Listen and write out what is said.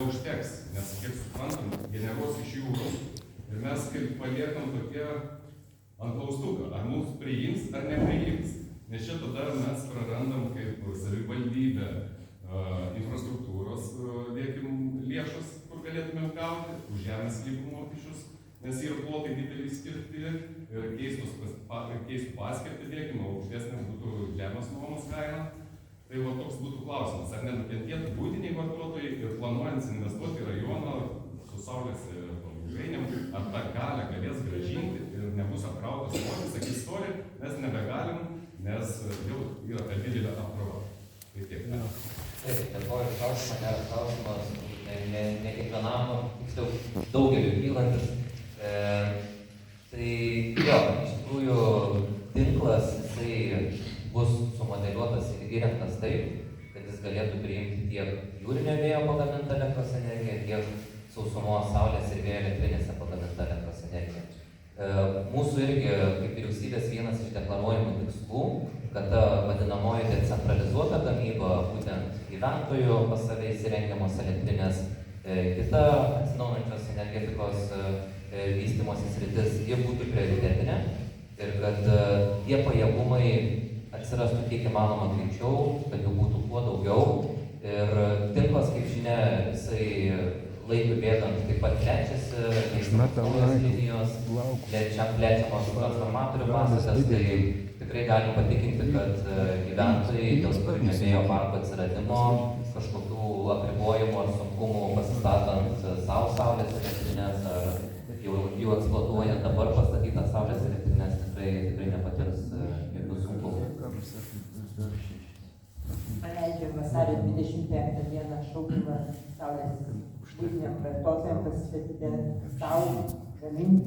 neužteks, nes, kiek suprantam, generuos iš jūros. Ir mes kaip paliekam tokie ant klaustuką, ar mums priims, ar nepriims. Nes čia tada mes prarandam kaip savivaldybė infrastruktūros lėšas, kur galėtumėm gauti, už žemės sklypų mokesčius, nes yra plotai didelį skirti ir keistų paskirtį dėkim, o aukštesnė būtų žemės nuomos kaina. Tai va toks būtų klausimas, ar nenukentėtų būtiniai vartotojai ir planuojant investuoti į rajoną su saulės jėgainėm, ar tą galę galės grąžinti ir nebus apkrautas žmonės, sakys, sorry, mes nebegalim, nes jau yra per didelė apkrova. Tai tiek. Taip, dėkoju klausimą, geras klausimas, ne kiekvienam, tiksliau daugeliu kylantis. Tai jo, iš tikrųjų tinklas, jisai bus sumodeliuotas ir įrengtas taip, kad jis galėtų priimti tiek jūrinio vėjo pagamintą elektros energiją, tiek sausumos saulės ir vėjo elektrinėse pagamintą elektros energiją. Mūsų irgi, kaip vyriausybės, vienas iš deklaruojamų tikslų, kad ta vadinamoji decentralizuota gamyba, būtent gyventojų pas save įsirengiamos elektrinės, kita atsinaujinančios energetikos vystymosi sritis, jie būtų prioritetinė ir kad tie pajėgumai atsirastų kiek įmanoma greičiau, kad jų būtų kuo daugiau. Ir tinklas, kaip žinia, jisai laikui bėgant taip pat plečiasi, naujos linijos, plečiamos transformatorių pastatas, tai tikrai galim patikinti, kad gyventojai dėl jūrinio vėjo parko atsiradimo kažkokių apribojimų ar sunkumų pasistatant savo saulės elektrinės ar jau eksploatuojant dabar pastatytas saulės elektrinės tikrai nepatirs jokių sunkumų. Paleidžiam vasario 25 dieną šaukimą saulės buitiniam vartotojam pasistatyti sau, gaminti